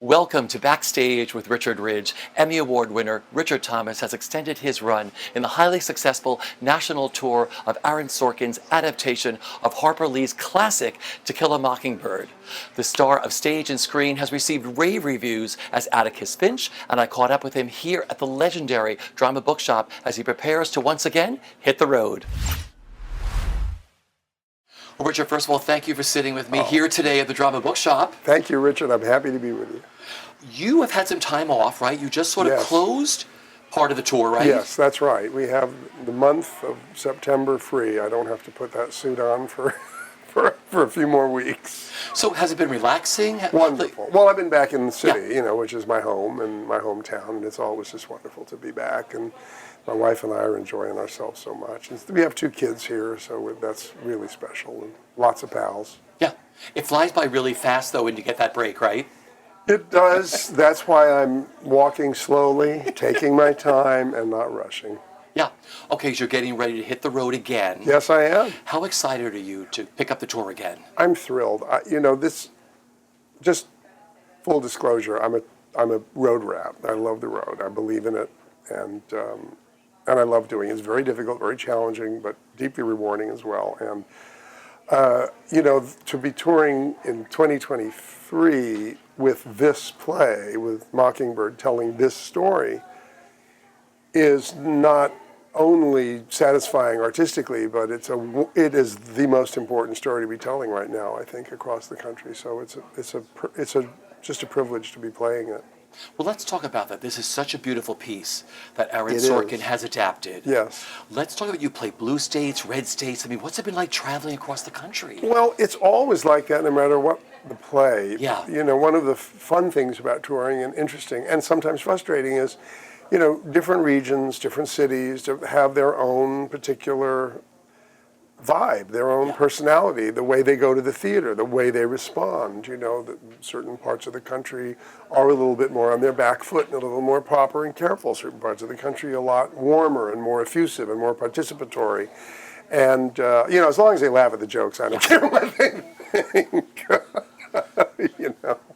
Welcome to Backstage with Richard Ridge. Emmy Award winner Richard Thomas has extended his run in the highly successful national tour of Aaron Sorkin's adaptation of Harper Lee's classic To Kill a Mockingbird. The star of stage and screen has received rave reviews as Atticus Finch, and I caught up with him here at the legendary Drama Bookshop as he prepares to once again hit the road. Well, Richard, first of all, thank you for sitting with me here today at the Drama Bookshop. Thank you, Richard. I'm happy to be with you. You have had some time off, right? You just sort of closed part of the tour, right? Yes, that's right. We have the month of September free. I don't have to put that suit on for a few more weeks. So has it been relaxing? Wonderful. Well, I've been back in the city, which is my home and my hometown, and it's always just wonderful to be back. And my wife and I are enjoying ourselves so much. And we have 2 kids here, so that's really special, and lots of pals. Yeah. It flies by really fast, though, when you get that break, right? It does. That's why I'm walking slowly, taking my time, and not rushing. Yeah. Okay, so you're getting ready to hit the road again. Yes, I am. How excited are you to pick up the tour again? I'm thrilled. Just full disclosure, I'm a road rat. I love the road. I believe in it, and I love doing it. It's very difficult, very challenging, but deeply rewarding as well. And to be touring in 2023 with this play, with Mockingbird telling this story, is not only satisfying artistically, but it is the most important story to be telling right now, I think, across the country. So it's just a privilege to be playing it. Well, let's talk about that. This is such a beautiful piece that Aaron Sorkin has adapted. Yes. Let's talk about, you play blue states, red states. I mean, what's it been like traveling across the country? Well, it's always like that no matter what the play. Yeah. One of the fun things about touring, and interesting and sometimes frustrating, is different regions, different cities have their own particular vibe, their own personality, the way they go to the theater, the way they respond. That certain parts of the country are a little bit more on their back foot and a little more proper and careful. Certain parts of the country a lot warmer and more effusive and more participatory. And, as long as they laugh at the jokes, I don't care what they think.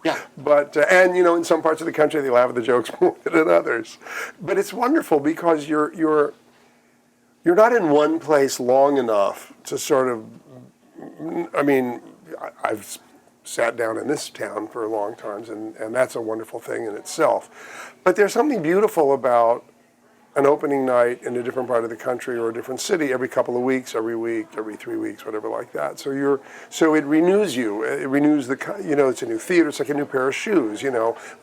Yeah. But, in some parts of the country, they laugh at the jokes more than in others. But it's wonderful because you're not in one place long enough to sort of, I've sat down in this town for a long time, and that's a wonderful thing in itself. But there's something beautiful about an opening night in a different part of the country or a different city every couple of weeks, every week, every 3 weeks, whatever like that. So it renews you. It renews it's a new theater. It's like a new pair of shoes.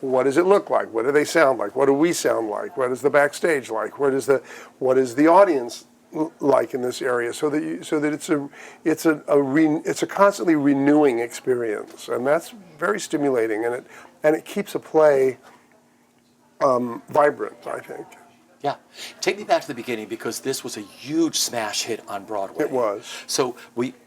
What does it look like? What do they sound like? What do we sound like? What is the backstage like? What is the audience like in this area? So that it's a constantly renewing experience, and that's very stimulating, and it keeps a play vibrant, I think. Yeah. Take me back to the beginning, because this was a huge smash hit on Broadway. It was. So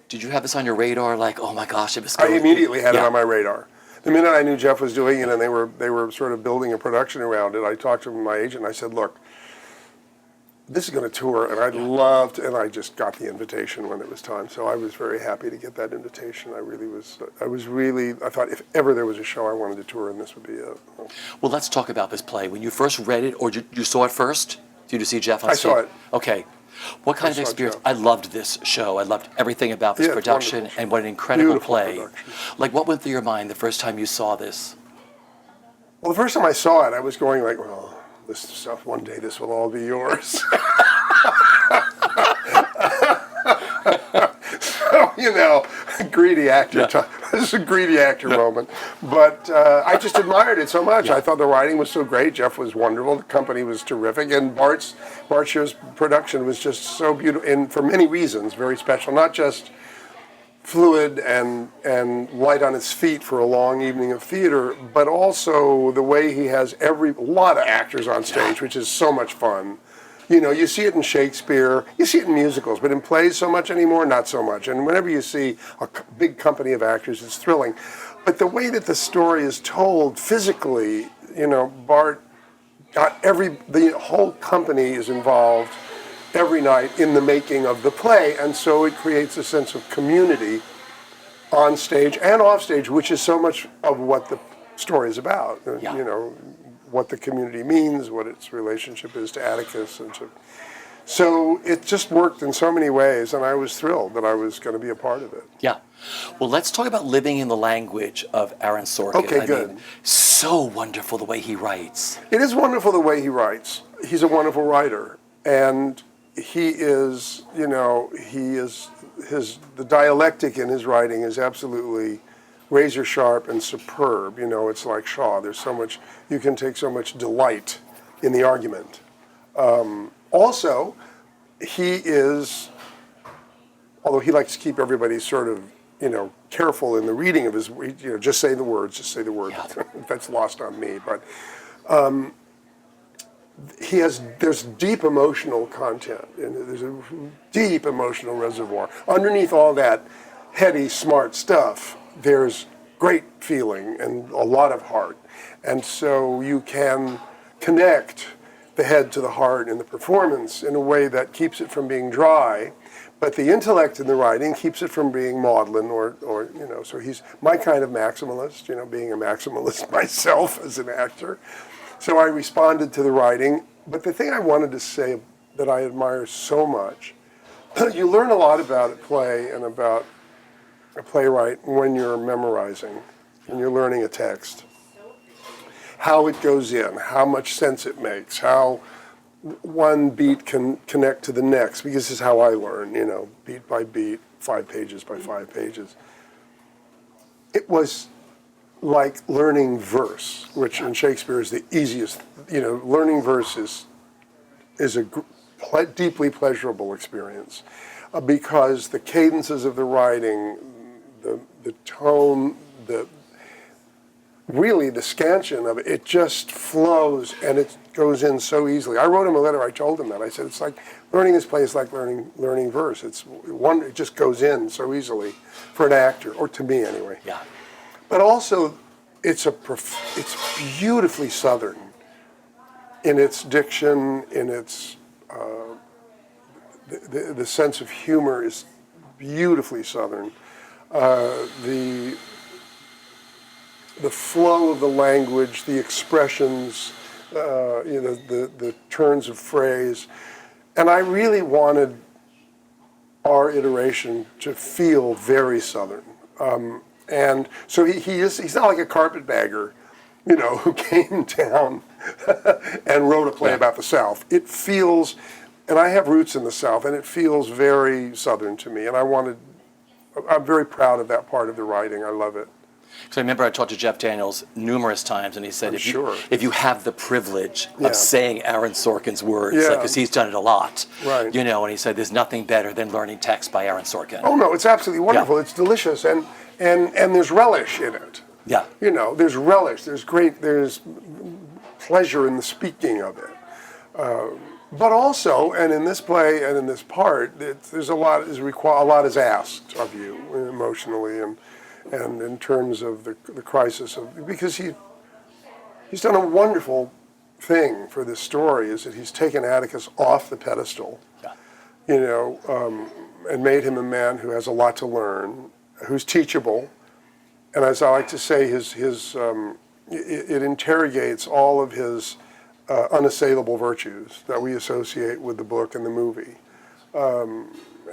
did you have this on your radar? Like, oh my gosh, it was. I immediately had it on my radar. The minute I knew Jeff was doing it and they were sort of building a production around it, I talked to my agent and I said, look, this is going to tour, and and I just got the invitation when it was time. So I was very happy to get that invitation. I thought if ever there was a show I wanted to tour, and this would be it. Well, let's talk about this play. When you first read it, or you saw it first? Did you see Jeff on stage? I saw it. Okay. What kind of experience? I loved this show. I loved everything about this production, and what an incredible Beautiful play. production. Like, what went through your mind the first time you saw this? Well, the first time I saw it, I was going like, well, this stuff, one day this will all be yours. So, greedy actor time. This is a greedy actor moment. But I just admired it so much. I thought the writing was so great. Jeff was wonderful. The company was terrific. And Bart Sher's production was just so beautiful, and for many reasons, very special. Not just fluid and light on its feet for a long evening of theater, but also the way he has a lot of actors on stage, which is so much fun. You see it in Shakespeare, you see it in musicals, but in plays so much anymore, not so much. And whenever you see a big company of actors, it's thrilling. But the way that the story is told physically, Bart got the whole company is involved every night in the making of the play, and so it creates a sense of community on stage and off stage, which is so much of what the story is about. Yeah. You know, what the community means, what its relationship is to Atticus, and so it just worked in so many ways, and I was thrilled that I was going to be a part of it. Yeah. Well, let's talk about living in the language of Aaron Sorkin. Okay, I good. mean, so wonderful the way he writes. It is wonderful the way he writes. He's a wonderful writer, and he is, you know, the dialectic in his writing is absolutely razor sharp and superb. You know, it's like Shaw. There's so much, you can take so much delight in the argument. Also, he is, although he likes to keep everybody sort of, you know, careful in the reading of his, you know, just say the words, just say the words. Yeah. That's lost on me. But there's deep emotional content, and there's a deep emotional reservoir. Underneath all that heady, smart stuff, there's great feeling and a lot of heart. And so you can connect the head to the heart in the performance in a way that keeps it from being dry, but the intellect in the writing keeps it from being maudlin or you know, so he's my kind of maximalist, you know, being a maximalist myself as an actor. So I responded to the writing, but the thing I wanted to say that I admire so much, you learn a lot about a play and about a playwright when you're memorizing and you're learning a text. How it goes in, how much sense it makes, how one beat can connect to the next, because this is how I learn, you know, beat by beat, 5 pages by 5 pages. It was like learning verse, which in Shakespeare is the easiest, you know, learning verse is a deeply pleasurable experience because the cadences of the writing, the tone, really the scansion of it, it just flows and it goes in so easily. I wrote him a letter, I told him that. I said, it's like learning this play is like learning verse. It just goes in so easily for an actor, or to me anyway. Yeah. But also, it's beautifully Southern in its diction, in its, the sense of humor is beautifully Southern. The flow of the language, the expressions, you know, the turns of phrase. And I really wanted our iteration to feel very Southern. And so he's not like a carpetbagger, you know, who came down and wrote a play about the South. It feels, and I have roots in the South, and it feels very Southern to me. And I'm very proud of that part of the writing. I love it. So I remember I talked to Jeff Daniels numerous times, and he said, if you have the privilege Yeah. of saying Aaron Sorkin's words, Yeah. because he's done it a lot, Right. you know, and he said there's nothing better than learning text by Aaron Sorkin. Oh no, it's absolutely wonderful. Yeah. It's delicious, and there's relish in it. Yeah. You know, there's relish. There's pleasure in the speaking of it. But also, and in this play and in this part, there's a lot is asked of you emotionally and in terms of the crisis of, because he's done a wonderful thing for this story, is that he's taken Atticus off the pedestal, you know, and made him a man who has a lot to learn, who's teachable, and as I like to say, it interrogates all of his unassailable virtues that we associate with the book and the movie.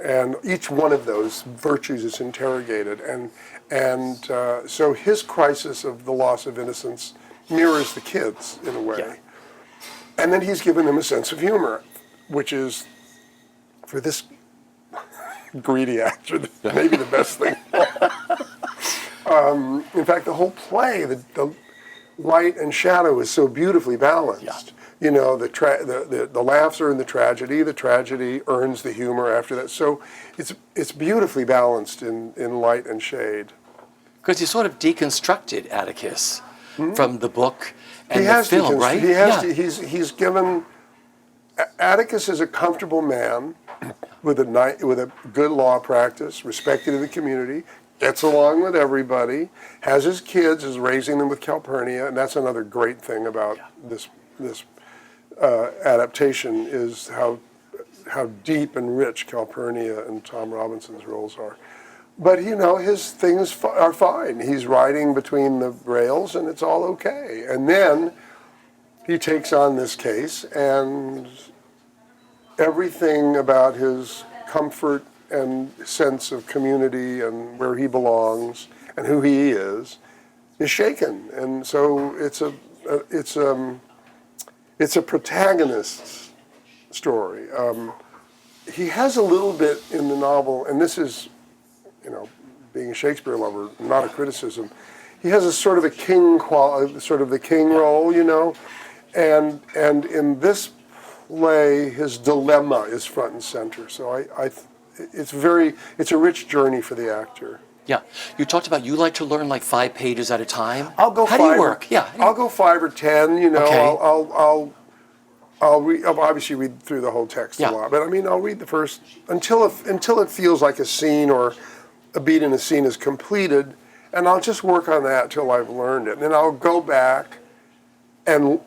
And each one of those virtues is interrogated, and so his crisis of the loss of innocence mirrors the kids in a way. Yeah. And then he's given them a sense of humor, which is, for this greedy actor, maybe the best thing. In fact, the whole play, the light and shadow is so beautifully balanced. Yeah. You know, the laughs are in the tragedy earns the humor after that. So it's beautifully balanced in light and shade. Because you sort of deconstructed Atticus from the book and the film, right? He's given, Atticus is a comfortable man with a good law practice, respected in the community, gets along with everybody, has his kids, is raising them with Calpurnia, and that's another great thing about this adaptation, is how deep and rich Calpurnia and Tom Robinson's roles are. But, his things are fine. He's riding between the rails, and it's all okay. And then he takes on this case, and everything about his comfort and sense of community and where he belongs and who he is shaken. And so it's a protagonist's story. He has a little bit in the novel, and this is, being a Shakespeare lover, not a criticism. He has a sort of a king sort of the king role, and in this play, his dilemma is front and center. So it's a rich journey for the actor. Yeah. You talked about you like to learn like 5 pages at a time. I'll go How 5. do you work? Yeah. I'll go 5 or 10. Okay. I'll obviously read through the whole text a lot, but I'll read the first until it feels like a scene or a beat in a scene is completed, and I'll just work on that till I've learned it. And then I'll go back and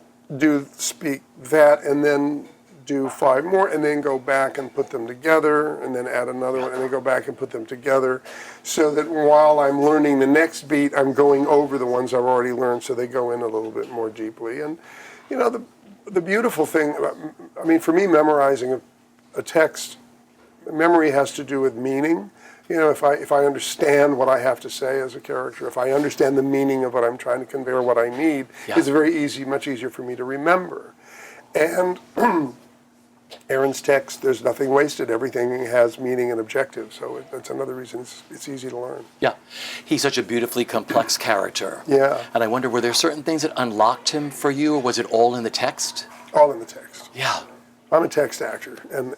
speak that, and then do 5 more, and then go back and put them together, and then add another one, and then go back and put them together, so that while I'm learning the next beat, I'm going over the ones I've already learned, so they go in a little bit more deeply. And the beautiful thing about, for me, memorizing a text, memory has to do with meaning. If I understand what I have to say as a character, if I understand the meaning of what I'm trying to convey or what I need, it's much easier for me to remember. And Aaron's text, there's nothing wasted. Everything has meaning and objective. So that's another reason it's easy to learn. Yeah. He's such a beautifully complex character. Yeah. And I wonder, were there certain things that unlocked him for you, or was it all in the text? All in the text. Yeah. I'm a text actor, and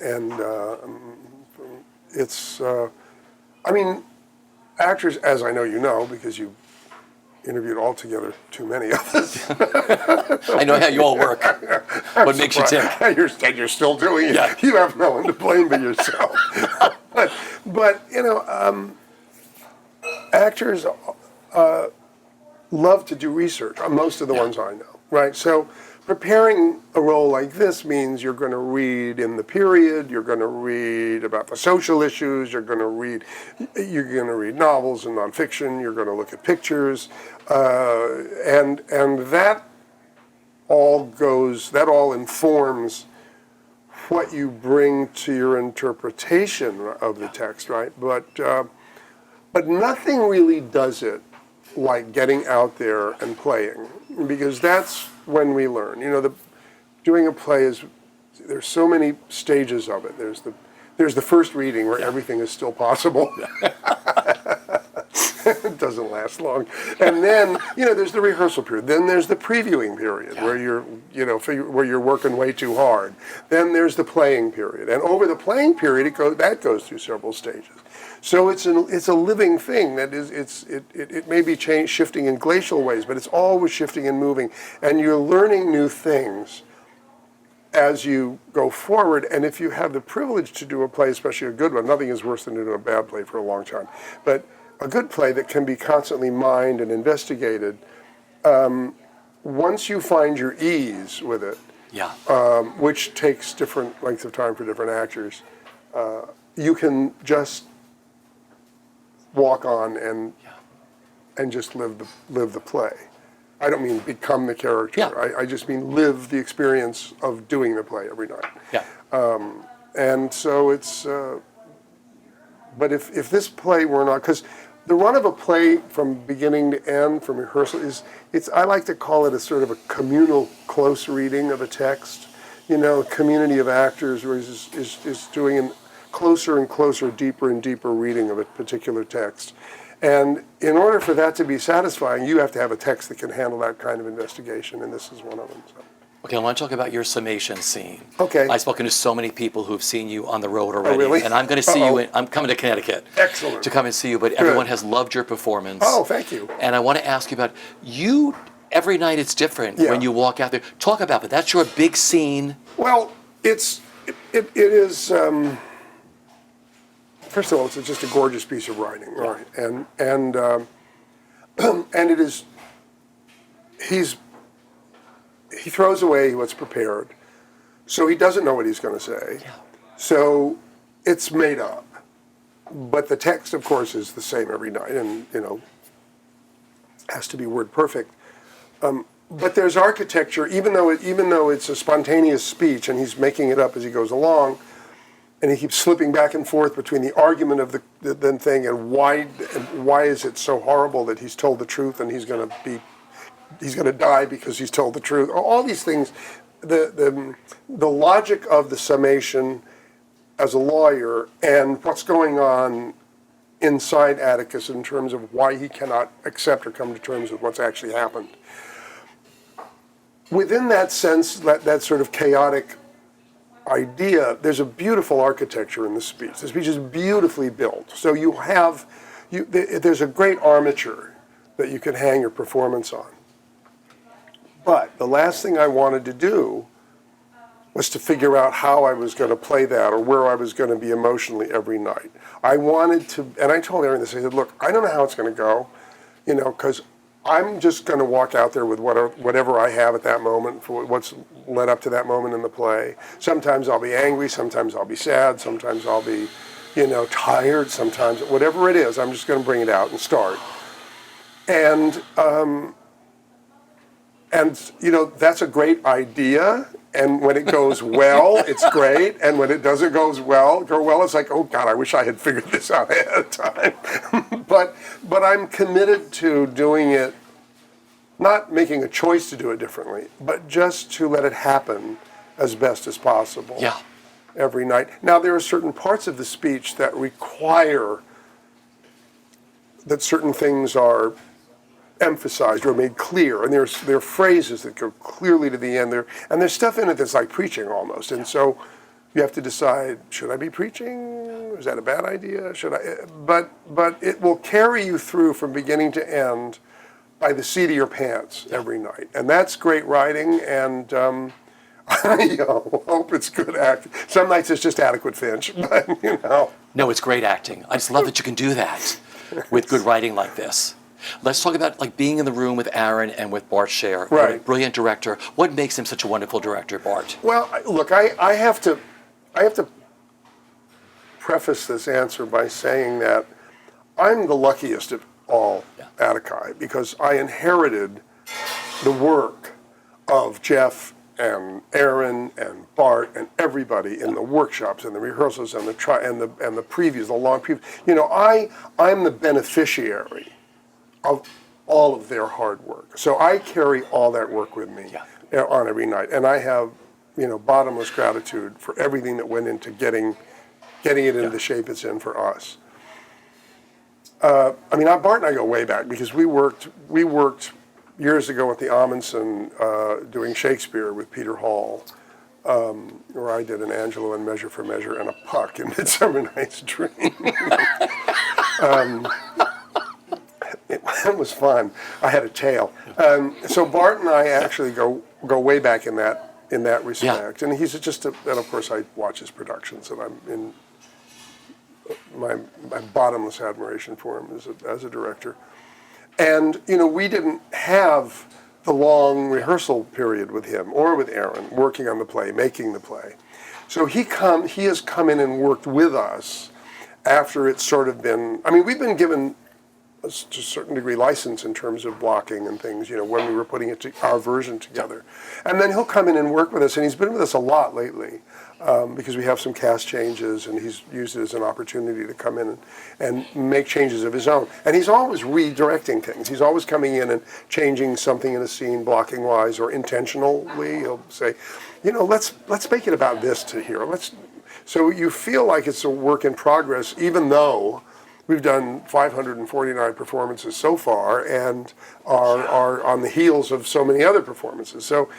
it's, actors, as I know you know, because you interviewed altogether too many of us. I know how you all work. What makes you tick? You're still doing it. Yeah. You have no one to blame but yourself. but actors love to do research on most of the ones I know, right? So preparing a role like this means you're going to read in the period, you're going to read about the social issues, you're going to read novels and nonfiction, you're going to look at pictures, and that all informs what you bring to your interpretation of the text, right? But nothing really does it like getting out there and playing, because that's when we learn. Doing a play there's so many stages of it. There's the first reading where everything is still possible. It doesn't last long. And then, there's the rehearsal period. Then there's the previewing period where you're working way too hard. Then there's the playing period. And over the playing period, that goes through several stages. So it's a living thing that it may be shifting in glacial ways, but it's always shifting and moving, and you're learning new things as you go forward. And if you have the privilege to do a play, especially a good one, nothing is worse than doing a bad play for a long time, but a good play that can be constantly mined and investigated, once you find your ease with it, which takes different lengths of time for different actors, you can just walk on and just live the play. I don't mean become the character. Yeah. I just mean live the experience of doing the play every night. Yeah. And so it's. But if this play were not, because the run of a play from beginning to end, from rehearsal, I like to call it a sort of a communal close reading of a text. A community of actors is doing an closer and closer, deeper and deeper reading of a particular text. And in order for that to be satisfying, you have to have a text that can handle that kind of investigation, and this is one of them. So. Okay, I want to talk about your summation scene. Okay. I've spoken to so many people who've seen you on the road already. Oh, really? And I'm going to see you, I'm coming to Connecticut. Excellent. To come and see you, but everyone has loved your performance. Oh, thank you. And I want to ask you about, every night it's different when you walk out there. Talk about it. That's your big scene. Well, it is, first of all, it's just a gorgeous piece of writing, right? And it is, he throws away what's prepared, so he doesn't know what he's going to say. Yeah. So it's made up. but the text, of course, is the same every night, and has to be word perfect. But there's architecture, even though it's a spontaneous speech, and he's making it up as he goes along, and he keeps slipping back and forth between the argument of the thing and why is it so horrible that he's told the truth and he's going to die because he's told the truth. All these things, the logic of the summation as a lawyer and what's going on inside Atticus in terms of why he cannot accept or come to terms with what's actually happened. Within that sense, that sort of chaotic idea, there's a beautiful architecture in the speech. The speech is beautifully built. So there's a great armature that you can hang your performance on. But the last thing I wanted to do was to figure out how I was going to play that or where I was going to be emotionally every night. I wanted to, and I told Aaron this, I said, look, I don't know how it's going to go, because I'm just going to walk out there with whatever I have at that moment, for what's led up to that moment in the play. Sometimes I'll be angry, sometimes I'll be sad, sometimes I'll be, tired, sometimes, whatever it is, I'm just going to bring it out and start. And that's a great idea. And when it goes well, it's great. And when it doesn't go well, it's like, oh God, I wish I had figured this out ahead of time. but I'm committed to doing it, not making a choice to do it differently, but just to let it happen as best as possible. Yeah. Every night. Now, there are certain parts of the speech that require that certain things are emphasized or made clear, and there are phrases that go clearly to the end there, and there's stuff in it that's like preaching almost, and so you have to decide, should I be preaching? Is that a bad idea? Should I? But it will carry you through from beginning to end by the seat of your pants every night, and that's great writing, and I hope it's good acting. Some nights it's just adequate Finch, but No, it's great acting. I just love that you can do that with good writing like this. Let's talk about being in the room with Aaron and with Bart Sher. Right. What a brilliant director. What makes him such a wonderful director, Bart? Well, look, I have to preface this answer by saying that I'm the luckiest of all Attici because I inherited the work of Jeff and Aaron and Bart and everybody in the workshops and the rehearsals and the previews, the long previews. I'm the beneficiary of all of their hard work. So I carry all that work with me on every night. And I have, bottomless gratitude for everything that went into getting it into the shape it's in for us. Bart and I go way back because we worked years ago at the Amundsen doing Shakespeare with Peter Hall, where I did an Angelo and Measure for Measure and a Puck in Midsummer Night's Dream. It was fun. I had a tail. So Bart and I actually go way back in that respect. And he's and of course I watch his productions, and I'm in my bottomless admiration for him as a director. And we didn't have the long rehearsal period with him or with Aaron working on the play, making the play. So he has come in and worked with us after it's sort of been. We've been given to a certain degree license in terms of blocking and things, when we were putting our version together. And then he'll come in and work with us, and he's been with us a lot lately because we have some cast changes, and he's used it as an opportunity to come in and make changes of his own. And he's always redirecting things. He's always coming in and changing something in a scene, blocking-wise or intentionally. He'll say, let's make it about this to here. So you feel like it's a work in progress, even though we've done 549 performances so far and are on the heels of so many other performances. So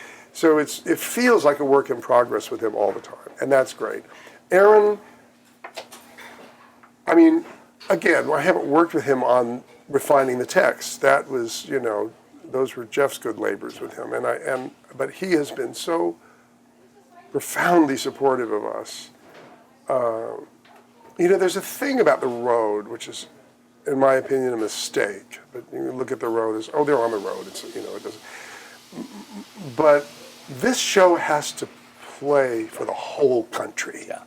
it feels like a work in progress with him all the time, and that's great. Aaron, again, I haven't worked with him on refining the text. That was, those were Jeff's good labors with him, but he has been so profoundly supportive of us. There's a thing about the road, which is, in my opinion, a mistake. But you look at the road as, they're on the road. It doesn't. But this show has to play for the whole country. Yeah.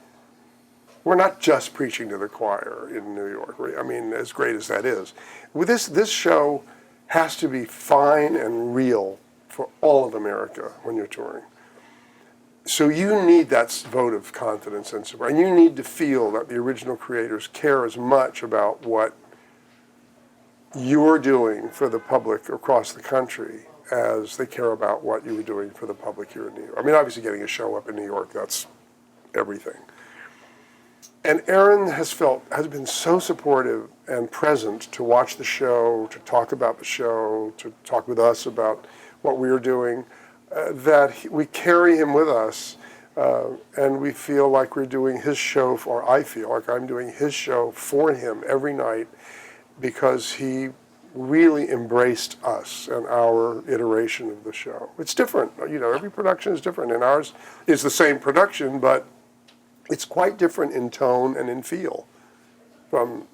we're not just preaching to the choir in New York. I mean, as great as that is. With this show has to be fine and real for all of America when you're touring. So you need that vote of confidence and support. And you need to feel that the original creators care as much about what you're doing for the public across the country as they care about what you were doing for the public here in New York. I mean, obviously getting a show up in New York, that's everything. And Aaron has been so supportive and present to watch the show, to talk about the show, to talk with us about what we are doing, that we carry him with us, and we feel like we're doing his show, or I feel like I'm doing his show for him every night, because he really embraced us and our iteration of the show. It's different, every production is different, and ours is the same production, but it's quite different in tone and in feel from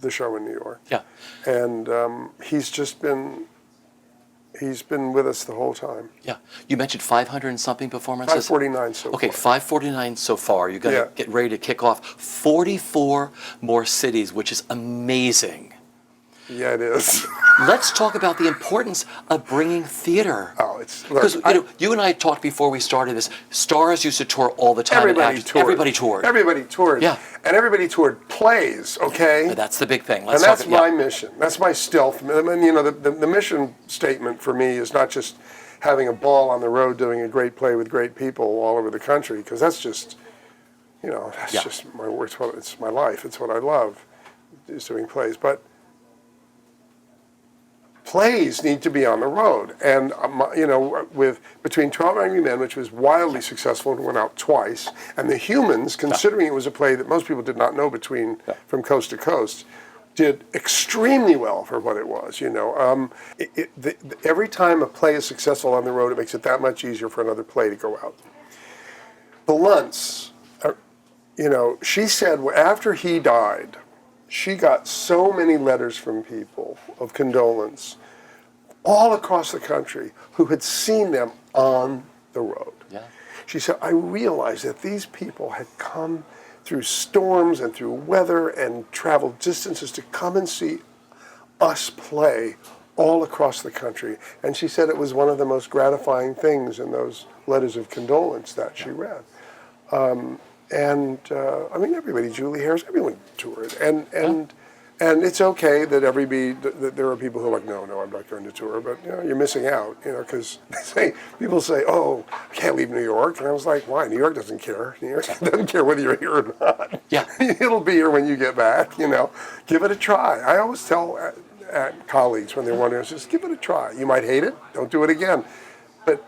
the show in New York. Yeah. And he's been with us the whole time. Yeah. You mentioned 500 and something performances? 549 so Okay, far. 549 so far. You're going to get ready to kick off 44 more cities, which is amazing. Yeah, it is. Let's talk about the importance of bringing theater. Oh, it's... Because you and I talked before we started this, stars used to tour all the time. Everybody toured. Everybody toured. Everybody toured. Yeah. And everybody toured plays, okay? That's the big thing. And that's my mission. That's my stealth. I mean, the mission statement for me is not just having a ball on the road doing a great play with great people all over the country, because that's just, that's just my work. It's my life. It's what I love, is doing plays. But plays need to be on the road, and with between 12 Angry Men, which was wildly successful and went out twice, and The Humans, considering it was a play that most people did not know from coast to coast, did extremely well for what it was. Every time a play is successful on the road, it makes it that much easier for another play to go out. The Luntz, she said after he died, she got so many letters from people of condolence all across the country who had seen them on the road. Yeah. She said, I realized that these people had come through storms and through weather and traveled distances to come and see us play all across the country. And she said it was one of the most gratifying things in those letters of condolence that she read. I mean, everybody, Julie Harris, everyone toured, and it's okay that that there are people who are like, no, I'm not going to tour, but you're missing out, because people say, oh, I can't leave New York, and I was like, why? New York doesn't care. New York doesn't care whether you're here or not. Yeah, it'll be here when you get back. Give it a try. I always tell colleagues when they're wondering, just give it a try. You might hate it. Don't do it again, but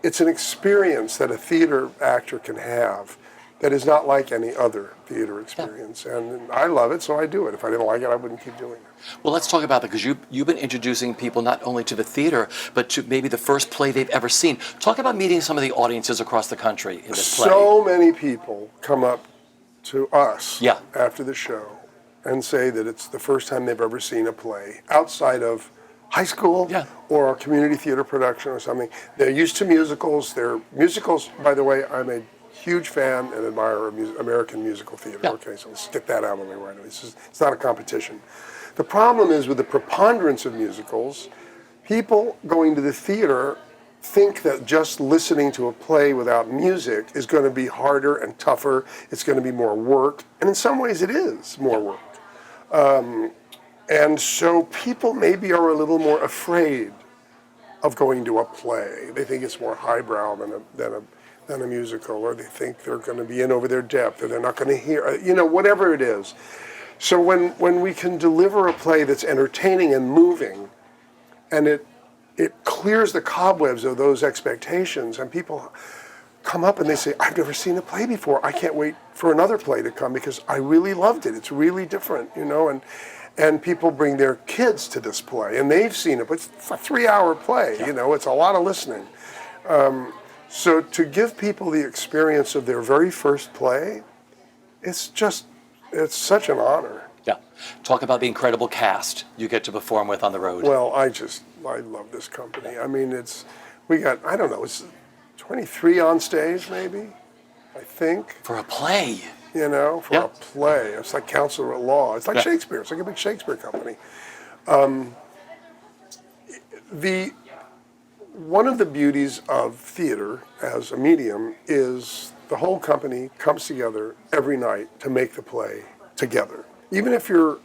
it's an experience that a theater actor can have that is not like any other theater experience. Yeah. And I love it, so I do it. If I didn't like it, I wouldn't keep doing it. Well, let's talk about that, because you've been introducing people not only to the theater, but to maybe the first play they've ever seen. Talk about meeting some of the audiences across the country in this play. So many people come up to us after the show and say that it's the first time they've ever seen a play outside of high school or a community theater production or something. They're used to musicals. Musicals, by the way, I'm a huge fan and admirer of American musical theater. Yeah. Okay, so let's get that out of the way right away. It's not a competition. The problem is with the preponderance of musicals, people going to the theater think that just listening to a play without music is going to be harder and tougher. It's going to be more work, and in some ways it is more work. And so people maybe are a little more afraid of going to a play. They think it's more highbrow than a musical, or they think they're going to be in over their depth, or they're not going to hear, whatever it is. So when we can deliver a play that's entertaining and moving, and it clears the cobwebs of those expectations, and people come up and they say, I've never seen a play before. I can't wait for another play to come because I really loved it. It's really different, and people bring their kids to this play, and they've seen it, but it's a 3-hour play, it's a lot of listening. So to give people the experience of their very first play, it's such an honor. Yeah. Talk about the incredible cast you get to perform with on the road. Well, I love this company. I mean, we got, I don't know, it's 23 on stage maybe. I think. For a play. You know, for a play. It's like Counselor at Law. It's like Shakespeare. It's like a big Shakespeare company. One of the beauties of theater as a medium is the whole company comes together every night to make the play together. Even if you're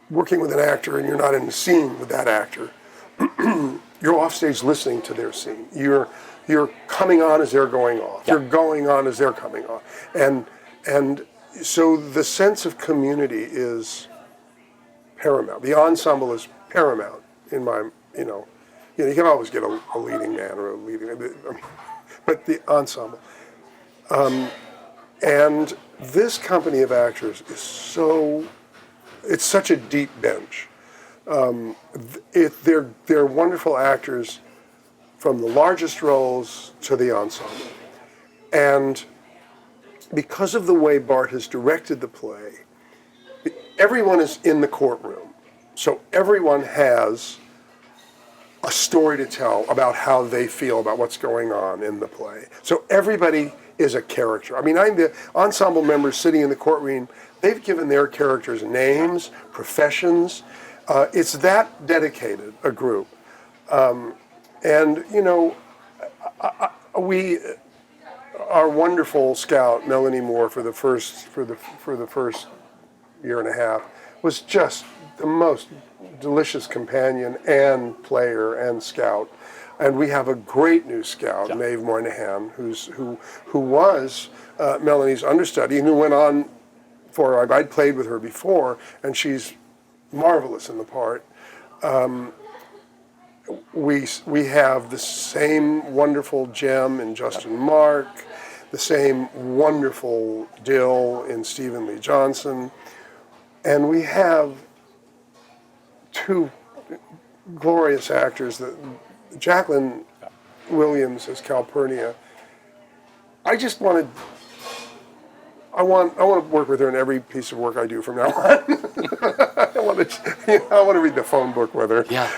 working with an actor and you're not in the scene with that actor, you're off stage listening to their scene. You're coming on as they're going off. You're going on as they're coming on. And so the sense of community is paramount. The ensemble is paramount in my, you can always get a leading man or a leading, but the ensemble. And this company of actors is it's such a deep bench. They're wonderful actors from the largest roles to the ensemble. And because of the way Bart has directed the play, everyone is in the courtroom. So everyone has a story to tell about how they feel about what's going on in the play. So everybody is a character. I mean, the ensemble members sitting in the courtroom, they've given their characters names, professions. It's that dedicated a group. And, our wonderful scout, Melanie Moore, for the first year and a half, was just the most delicious companion and player and scout. And we have a great new scout, Maeve Moynihan, who was Melanie's understudy and who went on I'd played with her before, and she's marvelous in the part. We have the same wonderful gem in Justin Mark, the same wonderful Dill in Stephen Lee Johnson, and we have two glorious actors. Jacqueline Williams as Calpurnia. I want to work with her in every piece of work I do from now on. I want to read the phone book with her. Yeah.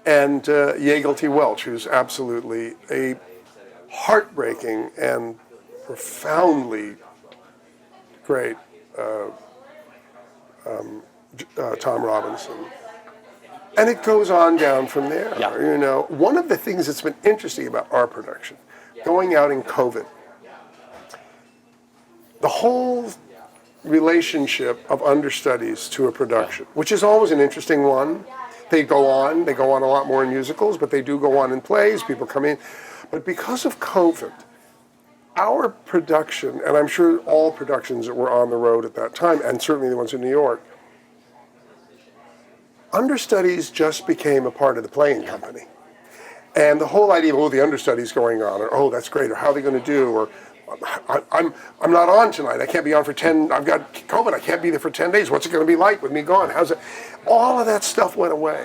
And Yael T. Welch, who's absolutely a heartbreaking and profoundly great Tom Robinson. And it goes on down from there. Yeah. One of the things that's been interesting about our production, going out in COVID, the whole relationship of understudies to a production, which is always an interesting one. They go on a lot more in musicals, but they do go on in plays, people come in. But because of COVID, our production, and I'm sure all productions that were on the road at that time, and certainly the ones in New York, understudies just became a part of the playing company. And the whole idea of, the understudy's going on, or, that's great, or how are they going to do, or I'm not on tonight, I can't be on for 10, I've got COVID, I can't be there for 10 days, what's it going to be like with me gone, how's it? All of that stuff went away.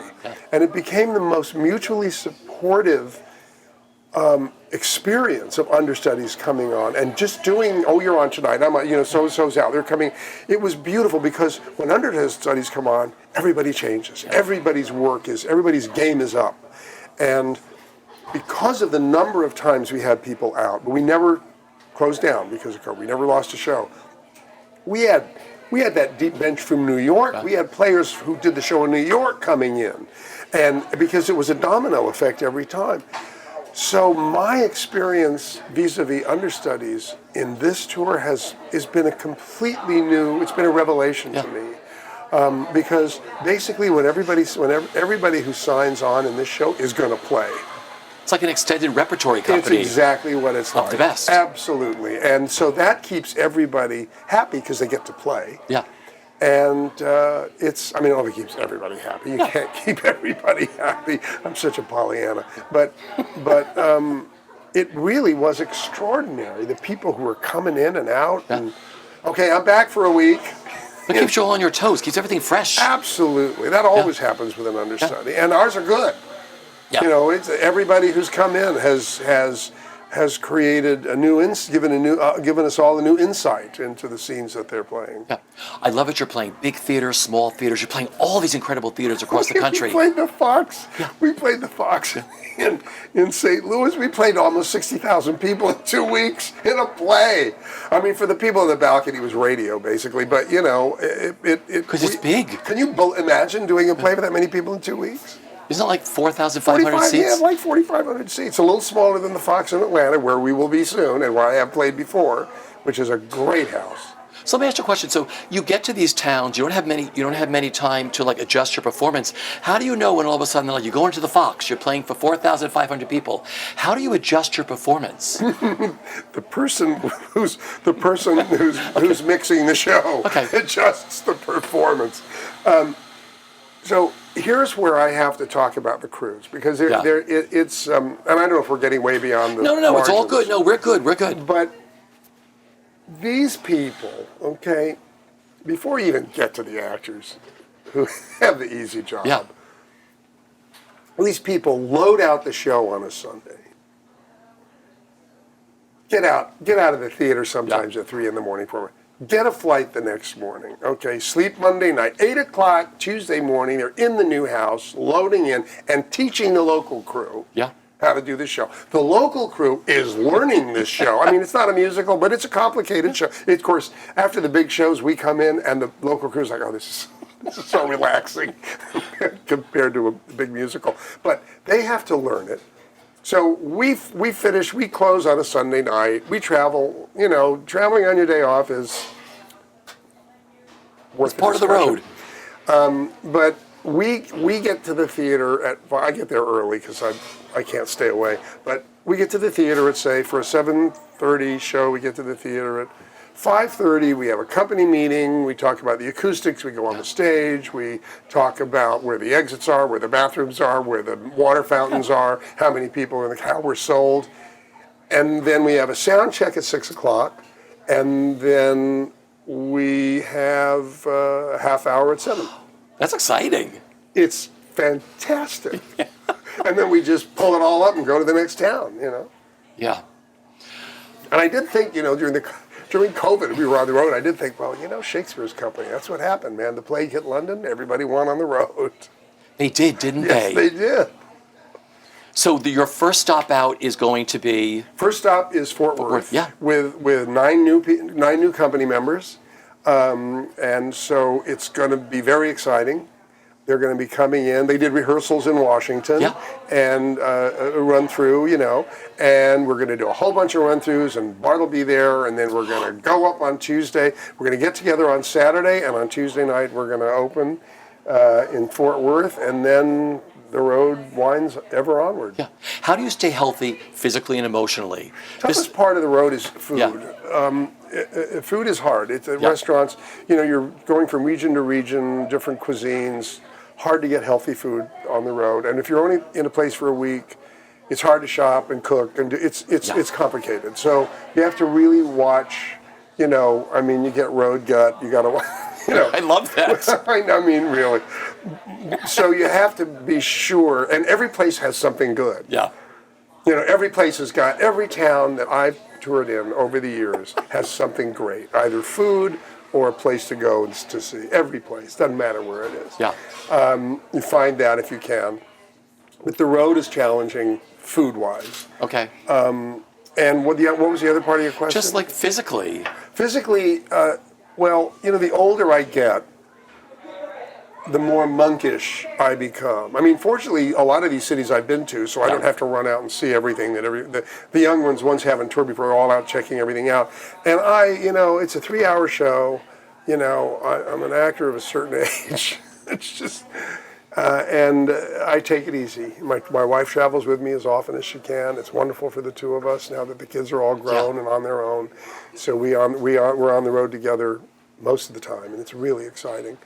And it became the most mutually supportive experience of understudies coming on and just doing, you're on tonight, I'm, so-and-so's out, they're coming. It was beautiful because when understudies come on, everybody changes. Everybody's game is up. And because of the number of times we had people out, but we never closed down because of COVID, we never lost a show. We had that deep bench from New York. We had players who did the show in New York coming in. And because it was a domino effect every time. So my experience vis-a-vis understudies in this tour has been a completely new, it's been a revelation to me. Because basically when everybody who signs on in this show is going to play. It's like an extended repertory company. It's exactly what it's like. Of the best. Absolutely. And so that keeps everybody happy because they get to play. Yeah. And it only keeps everybody happy. You can't keep everybody happy. I'm such a Pollyanna. But it really was extraordinary. The people who were coming in and out. And, I'm back for a week. It keeps you all on your toes, keeps everything fresh. Absolutely. That always happens with an understudy. And ours are good. Yeah. It's everybody who's come in has has created given us all a new insight into the scenes that they're playing. Yeah. I love that you're playing big theaters, small theaters. You're playing all these incredible theaters across the country. We played the Fox. Yeah. We played the Fox in St. Louis. We played almost 60,000 people in 2 weeks in a play. I mean, for the people in the balcony, it was radio, basically. But, you know, Because it's big. Can you imagine doing a play for that many people in 2 weeks? Isn't it like 4,500 seats? Yeah, like 4,500 seats. A little smaller than the Fox in Atlanta, where we will be soon, and where I have played before, which is a great house. So let me ask you a question. So you get to these towns, you don't have many time to like adjust your performance. How do you know when all of a sudden like you go into the Fox, you're playing for 4,500 people? How do you adjust your performance? The person who's mixing the show adjusts the performance. So here's where I have to talk about the crews, because and I don't know if we're getting way beyond the No, margins. it's all good. No, we're good. But these people, okay, before you even get to the actors who have the easy job, these people load out the show on a Sunday. Get out of the theater sometimes at 3 a.m. for me. Get a flight the next morning, okay? Sleep Monday night, 8 o'clock Tuesday morning. They're in the new house, loading in and teaching the local crew how to do the show. The local crew is learning this show. I mean, it's not a musical, but it's a complicated show. Of course, after the big shows, we come in and the local crew's like, oh, this is so relaxing compared to a big musical. But they have to learn it. So we close on a Sunday night. We travel, you know, traveling on your day off is It's part of the road. But we get to the theater I get there early because I can't stay away. But we get to the theater at, say, for a 7:30 show, we get to the theater at 5:30. We have a company meeting. We talk about the acoustics. We go on the stage. We talk about where the exits are, where the bathrooms are, where the water fountains are, how many people are in the how we're sold. And then we have a sound check at 6 o'clock. And then we have a half hour at 7. That's exciting. It's fantastic. And then we just pull it all up and go to the next town, you know. Yeah. And I did think, you know, during COVID, we were on the road. I did think, well, you know, Shakespeare's company, that's what happened, man. The plague hit London, everybody went on the road. They did, didn't Yes, they did. So your first stop out is going to be? First stop is Fort Worth. Yeah. With 9 new company members. And so it's going to be very exciting. They're going to be coming in. They did rehearsals in Washington and a run through, you know, and we're going to do a whole bunch of run throughs, and Bart will be there, and then we're going to go up on Tuesday. We're going to get together on Saturday, and on Tuesday night we're going to open in Fort Worth, and then the road winds ever onward. Yeah. How do you stay healthy physically and emotionally? Toughest part of the road is food. Food is hard. It's at restaurants, you know, you're going from region to region, different cuisines. Hard to get healthy food on the road, and if you're only in a place for a week, it's hard to shop and cook, and it's complicated. So you have to really watch. You know, I mean, you get road gut. You got to, you know. I love that. I mean, really. So you have to be sure, and every place has something good. Yeah. You know, every town that I've toured in over the years has something great, either food or a place to go to see. Every place, doesn't matter where it is. Yeah. You find that if you can. But the road is challenging food-wise. Okay. And what was the other part of your question? Just like physically. Physically, well, you know, the older I get, the more monkish I become. I mean, fortunately, a lot of these cities I've been to, so I don't have to run out and see everything the young ones once haven't toured before, are all out checking everything out. And you know, it's a 3-hour show. You know, I'm an actor of a certain age. It's just, and I take it easy. My wife travels with me as often as she can. It's wonderful for the two of us now that the kids are all grown and on their own. So we're on the road together most of the time, and it's really exciting.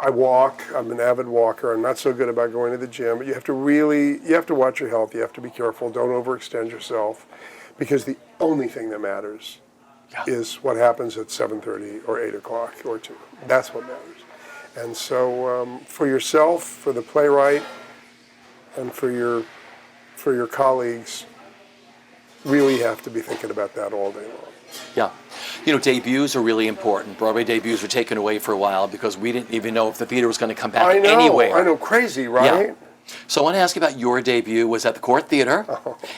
I walk. I'm an avid walker. I'm not so good about going to the gym, but you have to watch your health. You have to be careful. Don't overextend yourself, because the only thing that matters is what happens at 7:30 or 8 o'clock or 2. That's what matters. And so for yourself, for the playwright, and for your colleagues, really have to be thinking about that all day long. Yeah. You know, debuts are really important. Broadway debuts were taken away for a while because we didn't even know if the theater was going to come back anywhere. I know, crazy, right? Yeah. So I want to ask you about your debut. Was at the Court Theater.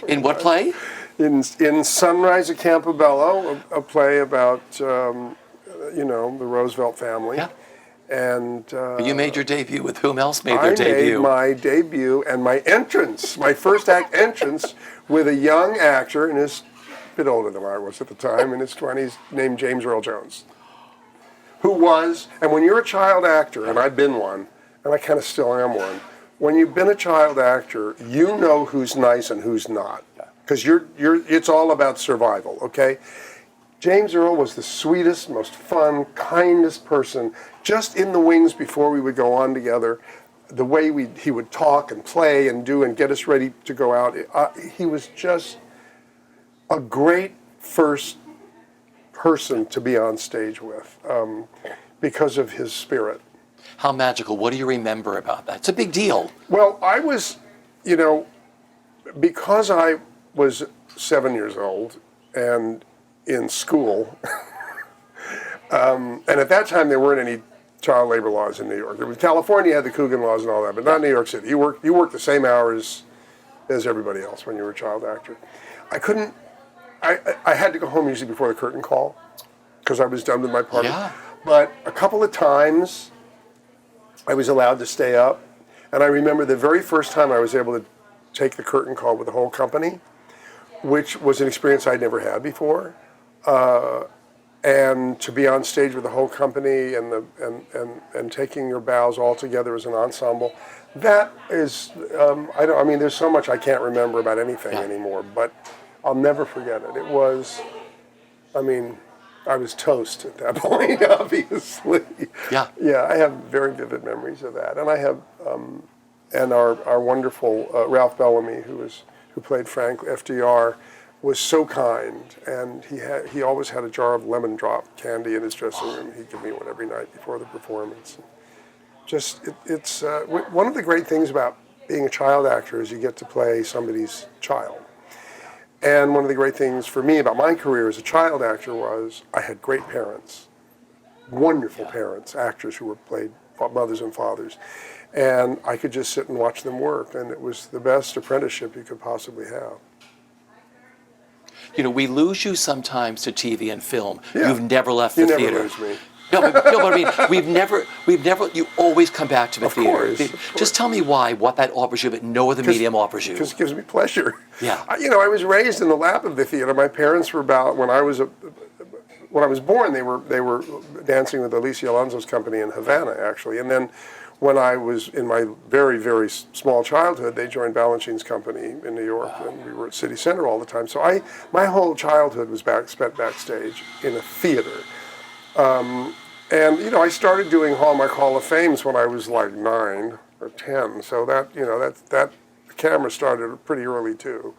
In what play? In Sunrise at Campobello, a play about, you know, the Roosevelt family. Yeah. And You made your debut with whom else made their debut? I made my debut and my entrance, my first act entrance, with a young actor, and he's a bit older than I was at the time, in his 20s, named James Earl Jones, who was, and when you're a child actor, and I've been one, and I kind of still am one, when you've been a child actor, you know who's nice and who's not, because it's all about survival, okay? James Earl was the sweetest, most fun, kindest person, just in the wings before we would go on together. The way he would talk and play and do and get us ready to go out, he was just a great first person to be on stage with because of his spirit. How magical. What do you remember about that? It's a big deal. Well, I was, you know, because I was 7 years old and in school, and at that time there weren't any child labor laws in New York. California had the Coogan laws and all that, but not New York City. You worked the same hours as everybody else when you were a child actor. I had to go home usually before the curtain call because I was done with my part. Yeah. But a couple of times I was allowed to stay up, and I remember the very first time I was able to take the curtain call with the whole company, which was an experience I'd never had before. And to be on stage with the whole company and taking your bows all together as an ensemble, that is, I mean, there's so much I can't remember about anything anymore, but I'll never forget it. It was, I mean, I was toast at that point, obviously. Yeah. Yeah, I have very vivid memories of that. And I have, and our wonderful Ralph Bellamy, who played Frank FDR, was so kind, and he always had a jar of lemon drop candy in his dressing room. He'd give me one every night before the performance. Just, it's one of the great things about being a child actor is you get to play somebody's child. And one of the great things for me about my career as a child actor was I had great parents, wonderful parents, actors who were played mothers and fathers. And I could just sit and watch them work, and it was the best apprenticeship you could possibly have. You know, we lose you sometimes to TV and film. Yeah. You've never left the theater. You never lose me. No, but I mean, we've never, you always come back to the theater. Of course. Just tell me why, what that offers you that no other medium offers you. Because it gives me pleasure. Yeah. You know, I was raised in the lap of the theater. My parents were about, when I was born, they were dancing with Alicia Alonso's company in Havana, actually. And then when I was in my very, very small childhood, they joined Balanchine's company in New York, and we were at City Center all the time. So my whole childhood was spent backstage in a theater. And, you know, I started doing Hallmark Hall of Fames when I was like 9 or 10. So that, you know, that the camera started pretty early too.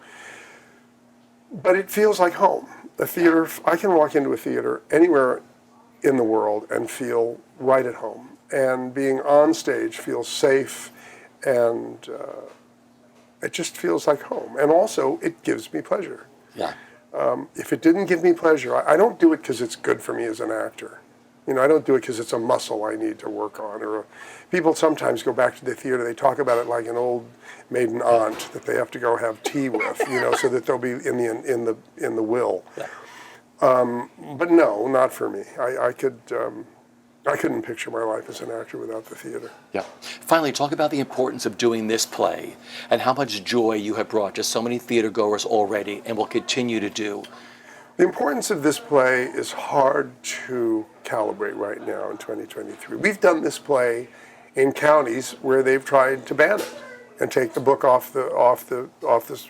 But it feels like home. The theater, I can walk into a theater anywhere in the world and feel right at home. And being on stage feels safe, and it just feels like home. And also, it gives me pleasure. Yeah. If it didn't give me pleasure, I don't do it because it's good for me as an actor. You know, I don't do it because it's a muscle I need to work on. People sometimes go back to the theater, they talk about it like an old maiden aunt that they have to go have tea with, you know, so that they'll be in the will. Yeah. But no, not for me. I couldn't picture my life as an actor without the theater. Yeah. Finally, talk about the importance of doing this play and how much joy you have brought to so many theater goers already and will continue to do. The importance of this play is hard to calibrate right now in 2023. We've done this play in counties where they've tried to ban it and take the book off the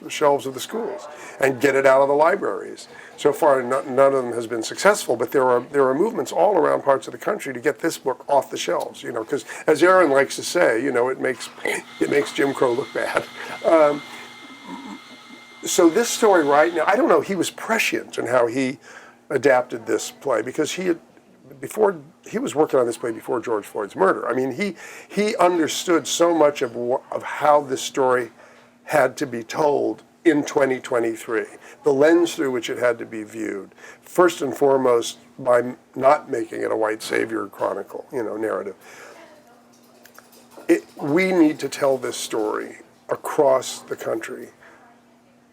shelves of the schools and get it out of the libraries. So far, none of them has been successful, but there are movements all around parts of the country to get this book off the shelves. You know, because as Aaron likes to say, you know, it makes Jim Crow look bad. So this story right now, I don't know. He was prescient in how he adapted this play because he was working on this play before George Floyd's murder. I mean, he understood so much of how this story had to be told in 2023, the lens through which it had to be viewed, first and foremost by not making it a white savior chronicle, narrative. We need to tell this story across the country.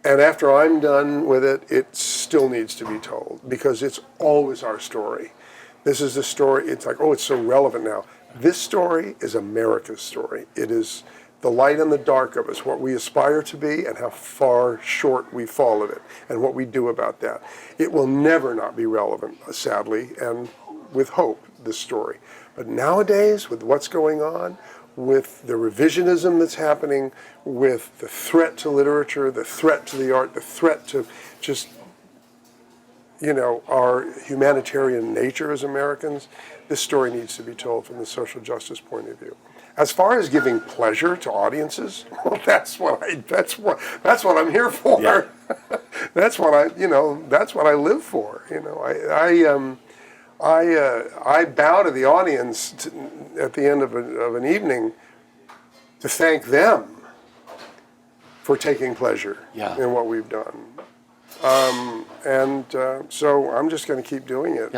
And after I'm done with it, it still needs to be told because it's always our story. This is the story. It's like, oh, it's so relevant now. This story is America's story. It is the light and the dark of us, what we aspire to be and how far short we fall of it and what we do about that. It will never not be relevant, sadly, and with hope, this story. But nowadays, with what's going on, with the revisionism that's happening, with the threat to literature, the threat to the art, the threat to just, our humanitarian nature as Americans, this story needs to be told from the social justice point of view. As far as giving pleasure to audiences, well, that's what I'm here for. Yeah. That's what I live for. I bow to the audience at the end of an evening to thank them for taking pleasure in what we've done. So I'm just going to keep doing it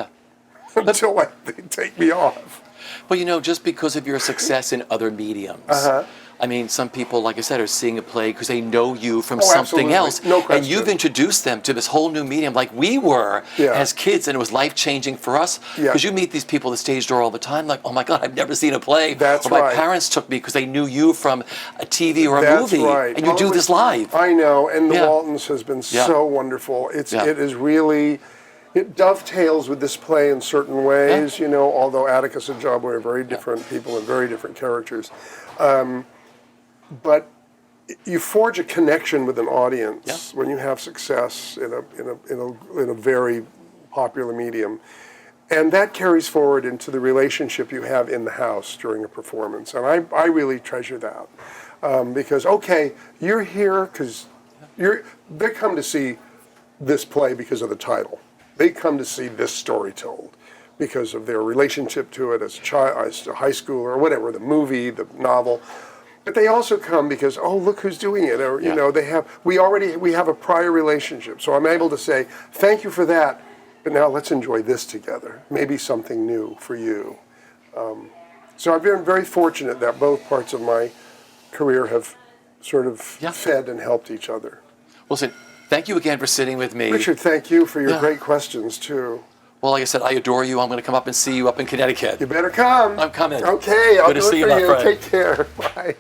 until they take me off. Well, just because of your success in other mediums. I mean, some people, like I said, are seeing a play because they know you from something else. No question. And you've introduced them to this whole new medium like we were as kids, and it was life-changing for us. Because you meet these people at the stage door all the time, like, oh my God, I've never seen a play. That's or my parents took me because they knew you from a TV or a movie. Right. And you do this live. I know, and the Waltons has been so wonderful. It is really... It dovetails with this play in certain ways, although Atticus and Job are very different people and very different characters. But you forge a connection with an audience when you have success in a very popular medium. And that carries forward into the relationship you have in the house during a performance. And I really treasure that. Because, okay, you're here because they come to see this play because of the title. They come to see this story told because of their relationship to it as a child, as a high schooler, or whatever, the movie, the novel. But they also come because, oh, look who's doing it, or we have a prior relationship. So I'm able to say, thank you for that, but now let's enjoy this together. Maybe something new for you. So I've been very fortunate that both parts of my career have sort of fed and helped each other. Listen, thank you again for sitting with me. Richard, thank you for your great questions, too. Well, like I said, I adore you. I'm going to come up and see you up in Connecticut. You better come. I'm coming. Okay, I'll Good to see you, my friend. Take care. Bye.